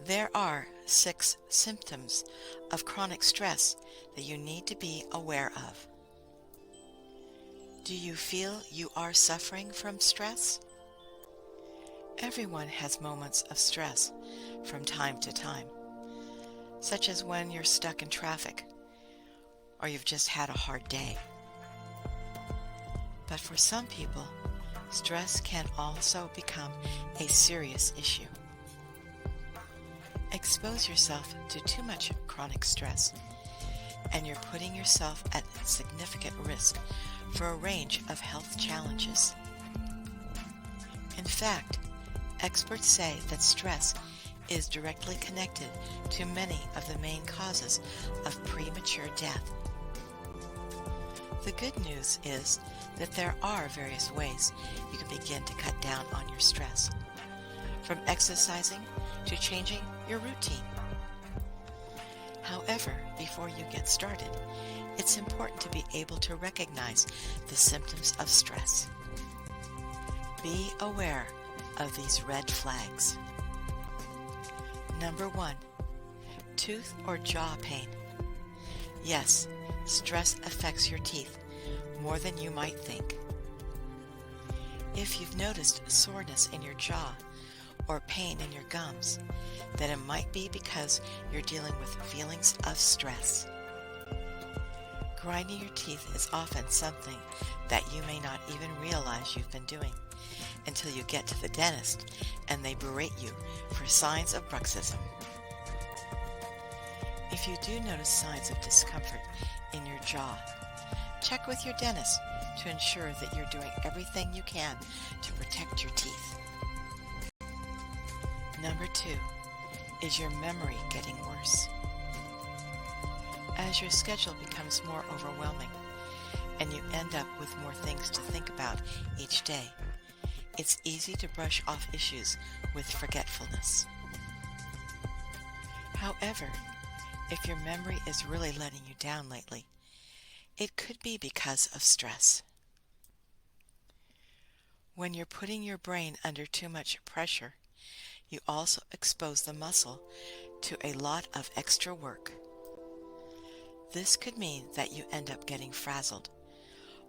There are 6 symptoms of chronic stress that you need to be aware of. Do you feel you are suffering from stress? Everyone has moments of stress from time to time, such as when you're stuck in traffic or you've just had a hard day. But for some people, stress can also become a serious issue. Expose yourself to too much chronic stress, and you're putting yourself at significant risk for a range of health challenges. In fact, experts say that stress is directly connected to many of the main causes of premature death. The good news is that there are various ways you can begin to cut down on your stress, from exercising to changing your routine. However, before you get started, it's important to be able to recognize the symptoms of stress. Be aware of these red flags. Number 1, tooth or jaw pain. Yes, stress affects your teeth more than you might think. If you've noticed soreness in your jaw or pain in your gums, then it might be because you're dealing with feelings of stress. Grinding your teeth is often something that you may not even realize you've been doing until you get to the dentist and they berate you for signs of bruxism. If you do notice signs of discomfort in your jaw, check with your dentist to ensure that you're doing everything you can to protect your teeth. Number 2, is your memory getting worse? As your schedule becomes more overwhelming and you end up with more things to think about each day, it's easy to brush off issues with forgetfulness. However, if your memory is really letting you down lately, it could be because of stress. When you're putting your brain under too much pressure, you also expose the muscle to a lot of extra work. This could mean that you end up getting frazzled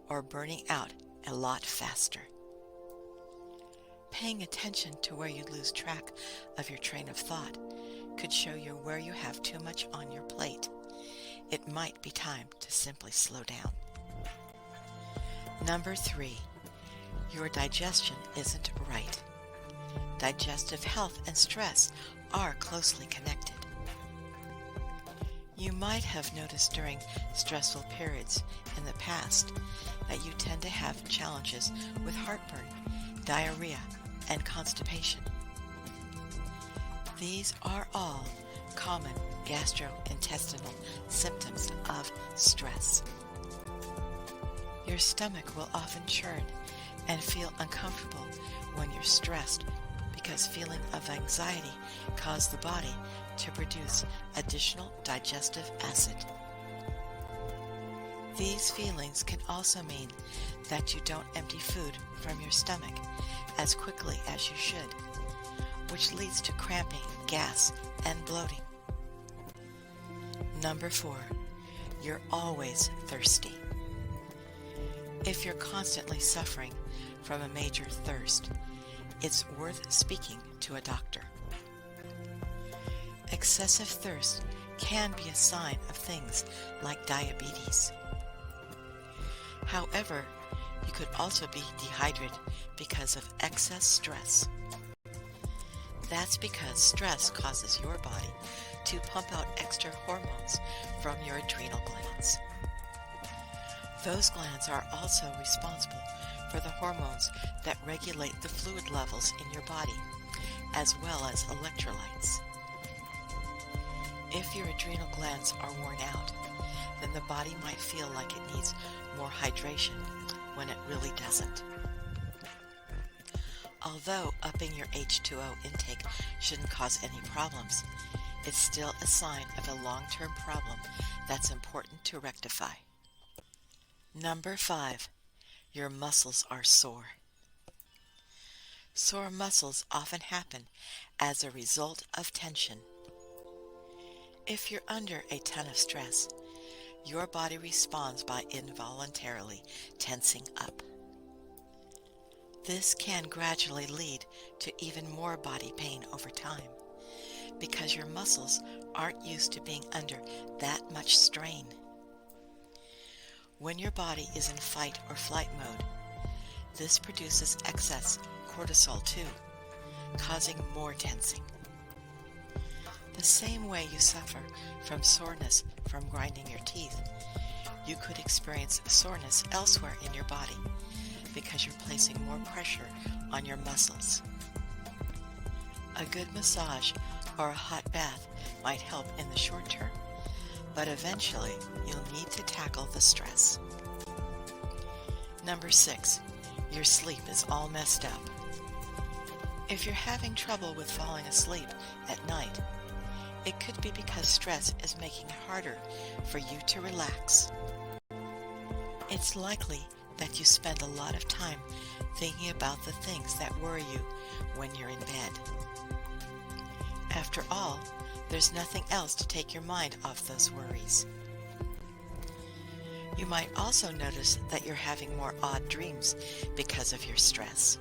or burning out a lot faster. Paying attention to where you lose track of your train of thought could show you where you have too much on your plate. It might be time to simply slow down. Number 3, your digestion isn't right. Digestive health and stress are closely connected. You might have noticed during stressful periods in the past that you tend to have challenges with heartburn, diarrhea, and constipation. These are all common gastrointestinal symptoms of stress. Your stomach will often churn and feel uncomfortable when you're stressed because feeling of anxiety cause the body to produce additional digestive acid. These feelings can also mean that you don't empty food from your stomach as quickly as you should, which leads to cramping, gas, and bloating. Number 4, you're always thirsty. If you're constantly suffering from a major thirst, it's worth speaking to a doctor. Excessive thirst can be a sign of things like diabetes. However, you could also be dehydrated because of excess stress. That's because stress causes your body to pump out extra hormones from your adrenal glands. Those glands are also responsible for the hormones that regulate the fluid levels in your body, as well as electrolytes. If your adrenal glands are worn out, then the body might feel like it needs more hydration when it really doesn't. Although upping your H2O intake shouldn't cause any problems, it's still a sign of a long-term problem that's important to rectify. Number 5, your muscles are sore. Sore muscles often happen as a result of tension. If you're under a ton of stress, your body responds by involuntarily tensing up. This can gradually lead to even more body pain over time because your muscles aren't used to being under that much strain. When your body is in fight or flight mode, this produces excess cortisol too, causing more tensing. The same way you suffer from soreness from grinding your teeth, you could experience soreness elsewhere in your body because you're placing more pressure on your muscles. A good massage or a hot bath might help in the short term, but eventually you'll need to tackle the stress. Number 6, your sleep is all messed up. If you're having trouble with falling asleep at night, it could be because stress is making it harder for you to relax. It's likely that you spend a lot of time thinking about the things that worry you when you're in bed. After all, there's nothing else to take your mind off those worries. You might also notice that you're having more odd dreams because of your stress.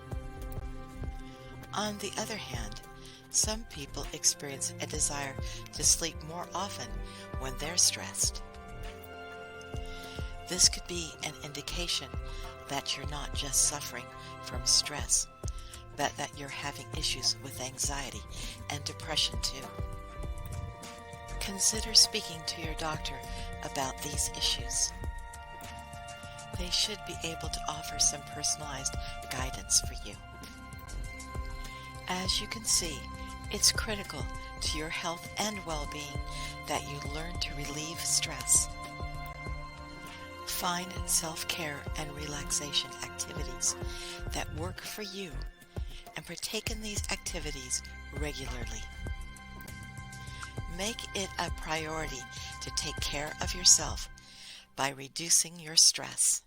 On the other hand, some people experience a desire to sleep more often when they're stressed. This could be an indication that you're not just suffering from stress, but that you're having issues with anxiety and depression too. Consider speaking to your doctor about these issues. They should be able to offer some personalized guidance for you. As you can see, it's critical to your health and well-being that you learn to relieve stress. Find self-care and relaxation activities that work for you and partake in these activities regularly. Make it a priority to take care of yourself by reducing your stress.